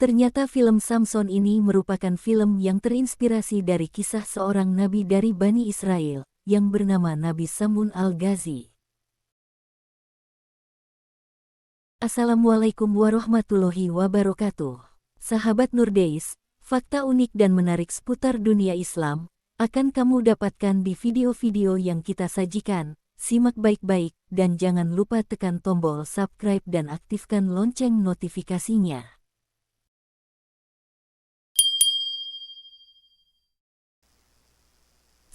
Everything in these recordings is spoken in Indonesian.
Ternyata film Samson ini merupakan film yang terinspirasi dari kisah seorang nabi dari Bani Israel, yang bernama Nabi Samun al-Ghazi. Assalamualaikum warahmatullahi wabarakatuh. Sahabat Nurdeis, fakta unik dan menarik seputar dunia Islam akan kamu dapatkan di video-video yang kita sajikan. Simak baik-baik dan jangan lupa tekan tombol subscribe dan aktifkan lonceng notifikasinya.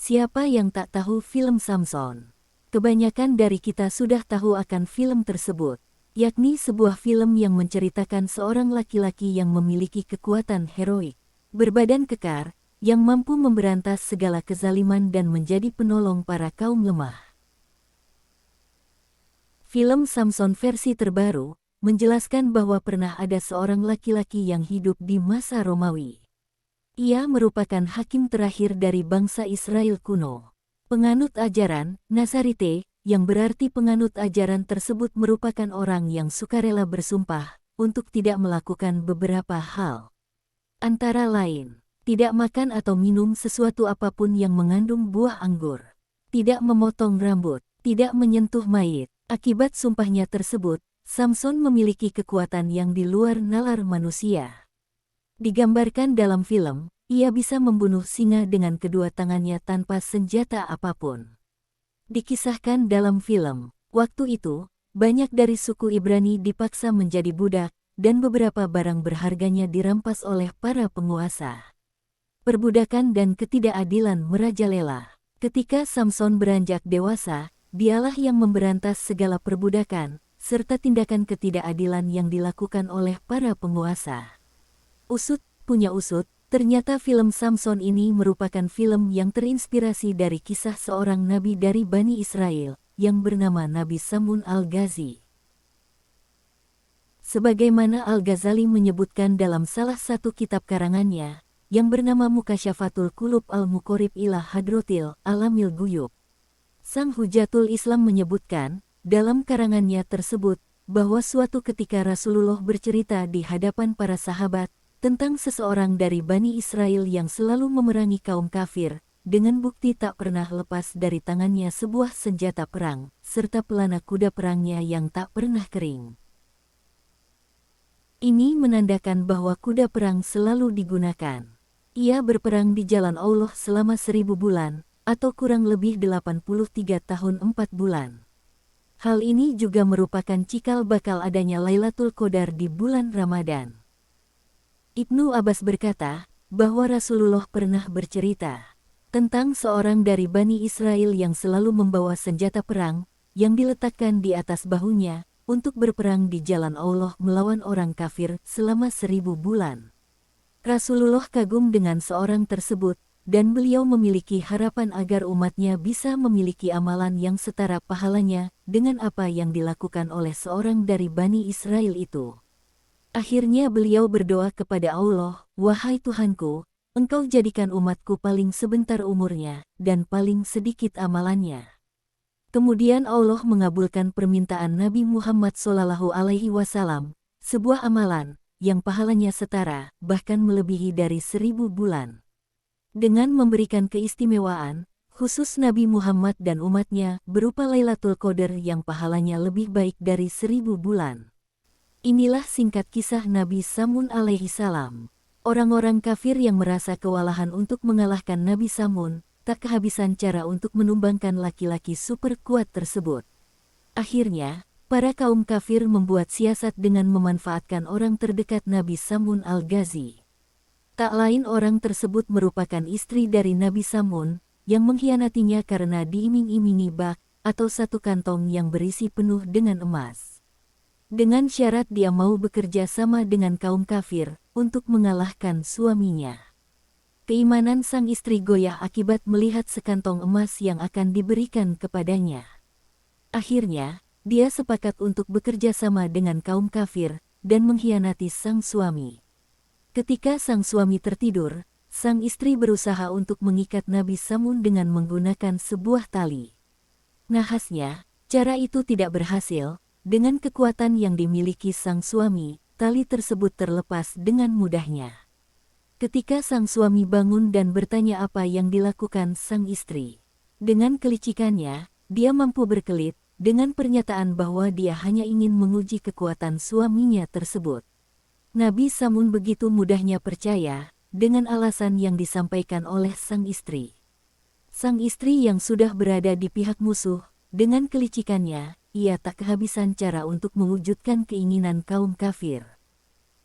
Siapa yang tak tahu film Samson? Kebanyakan dari kita sudah tahu akan film tersebut, yakni sebuah film yang menceritakan seorang laki-laki yang memiliki kekuatan heroik, berbadan kekar, yang mampu memberantas segala kezaliman dan menjadi penolong para kaum lemah. Film Samson versi terbaru menjelaskan bahwa pernah ada seorang laki-laki yang hidup di masa Romawi. Ia merupakan hakim terakhir dari bangsa Israel kuno. Penganut ajaran Nazarite, yang berarti penganut ajaran tersebut merupakan orang yang sukarela bersumpah untuk tidak melakukan beberapa hal. Antara lain, tidak makan atau minum sesuatu apapun yang mengandung buah anggur, tidak memotong rambut, tidak menyentuh mayit. Akibat sumpahnya tersebut, Samson memiliki kekuatan yang di luar nalar manusia. Digambarkan dalam film, ia bisa membunuh singa dengan kedua tangannya tanpa senjata apapun. Dikisahkan dalam film, waktu itu, banyak dari suku Ibrani dipaksa menjadi budak, dan beberapa barang berharganya dirampas oleh para penguasa. Perbudakan dan ketidakadilan merajalela. Ketika Samson beranjak dewasa, dialah yang memberantas segala perbudakan, serta tindakan ketidakadilan yang dilakukan oleh para penguasa. Usut punya usut, ternyata film Samson ini merupakan film yang terinspirasi dari kisah seorang nabi dari Bani Israel, yang bernama Nabi Samun al-Ghazi. Sebagaimana Al-Ghazali menyebutkan dalam salah satu kitab karangannya, yang bernama Mukasyafatul Qulub al-Muqorib ila Hadrotil Alamil Guyub. Sang Hujatul Islam menyebutkan, dalam karangannya tersebut, bahwa suatu ketika Rasulullah bercerita di hadapan para sahabat, tentang seseorang dari Bani Israel yang selalu memerangi kaum kafir, dengan bukti tak pernah lepas dari tangannya sebuah senjata perang, serta pelana kuda perangnya yang tak pernah kering. Ini menandakan bahwa kuda perang selalu digunakan. Ia berperang di jalan Allah selama 1000 bulan, atau kurang lebih 83 tahun 4 bulan. Hal ini juga merupakan cikal bakal adanya Lailatul Qadar di bulan Ramadan. Ibnu Abbas berkata, bahwa Rasulullah pernah bercerita tentang seorang dari Bani Israel yang selalu membawa senjata perang, yang diletakkan di atas bahunya, untuk berperang di jalan Allah melawan orang kafir selama 1000 bulan. Rasulullah kagum dengan seorang tersebut, dan beliau memiliki harapan agar umatnya bisa memiliki amalan yang setara pahalanya, dengan apa yang dilakukan oleh seorang dari Bani Israel itu. Akhirnya beliau berdoa kepada Allah, "Wahai Tuhanku, Engkau jadikan umatku paling sebentar umurnya, dan paling sedikit amalannya." Kemudian Allah mengabulkan permintaan Nabi Muhammad SAW, sebuah amalan, yang pahalanya setara, bahkan melebihi dari 1000 bulan. Dengan memberikan keistimewaan, khusus Nabi Muhammad dan umatnya, berupa Lailatul Qadar yang pahalanya lebih baik dari 1000 bulan. Inilah singkat kisah Nabi Samun alaihi salam. Orang-orang kafir yang merasa kewalahan untuk mengalahkan Nabi Samun, tak kehabisan cara untuk menumbangkan laki-laki super kuat tersebut. Akhirnya, para kaum kafir membuat siasat dengan memanfaatkan orang terdekat Nabi Samun al-Ghazi. Tak lain orang tersebut merupakan istri dari Nabi Samun, yang mengkhianatinya karena diiming-imingi bak, atau satu kantong yang berisi penuh dengan emas. Dengan syarat dia mau bekerja sama dengan kaum kafir, untuk mengalahkan suaminya. Keimanan sang istri goyah akibat melihat sekantong emas yang akan diberikan kepadanya. Akhirnya, dia sepakat untuk bekerja sama dengan kaum kafir, dan mengkhianati sang suami. Ketika sang suami tertidur, sang istri berusaha untuk mengikat Nabi Samun dengan menggunakan sebuah tali. Nahasnya, cara itu tidak berhasil. Dengan kekuatan yang dimiliki sang suami, tali tersebut terlepas dengan mudahnya. Ketika sang suami bangun dan bertanya apa yang dilakukan sang istri, dengan kelicikannya, dia mampu berkelit dengan pernyataan bahwa dia hanya ingin menguji kekuatan suaminya tersebut. Nabi Samun begitu mudahnya percaya dengan alasan yang disampaikan oleh sang istri. Sang istri yang sudah berada di pihak musuh, dengan kelicikannya, ia tak kehabisan cara untuk mewujudkan keinginan kaum kafir.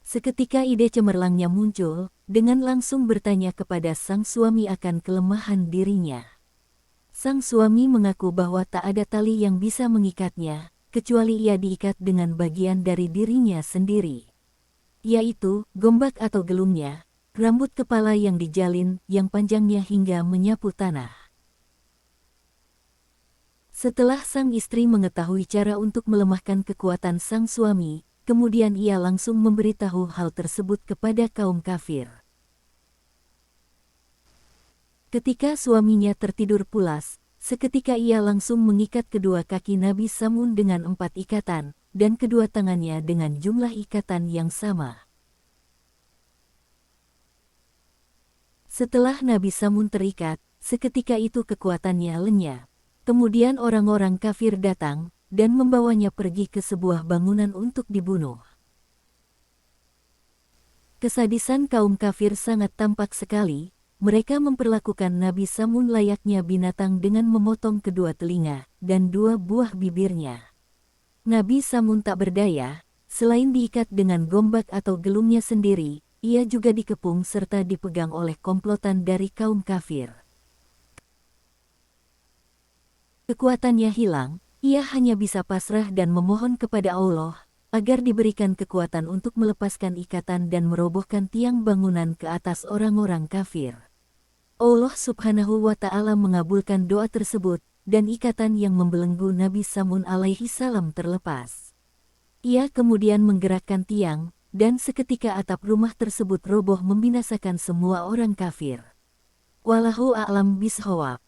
Seketika ide cemerlangnya muncul, dengan langsung bertanya kepada sang suami akan kelemahan dirinya. Sang suami mengaku bahwa tak ada tali yang bisa mengikatnya, kecuali ia diikat dengan bagian dari dirinya sendiri, yaitu gombak atau gelungnya, rambut kepala yang dijalin, yang panjangnya hingga menyapu tanah. Setelah sang istri mengetahui cara untuk melemahkan kekuatan sang suami, kemudian ia langsung memberitahu hal tersebut kepada kaum kafir. Ketika suaminya tertidur pulas, seketika ia langsung mengikat kedua kaki Nabi Samun dengan 4 ikatan, dan kedua tangannya dengan jumlah ikatan yang sama. Setelah Nabi Samun terikat, seketika itu kekuatannya lenyap. Kemudian orang-orang kafir datang dan membawanya pergi ke sebuah bangunan untuk dibunuh. Kesadisan kaum kafir sangat tampak sekali. Mereka memperlakukan Nabi Samun layaknya binatang dengan memotong kedua telinga dan 2 buah bibirnya. Nabi Samun tak berdaya, selain diikat dengan gombak atau gelungnya sendiri, ia juga dikepung serta dipegang oleh komplotan dari kaum kafir. Kekuatannya hilang. Ia hanya bisa pasrah dan memohon kepada Allah agar diberikan kekuatan untuk melepaskan ikatan dan merobohkan tiang bangunan ke atas orang-orang kafir. Allah Subhanahu wa Ta'ala mengabulkan doa tersebut, dan ikatan yang membelenggu Nabi Samun alaihi salam terlepas. Ia kemudian menggerakkan tiang, dan seketika atap rumah tersebut roboh membinasakan semua orang kafir. Wallahu a'lam bishawab.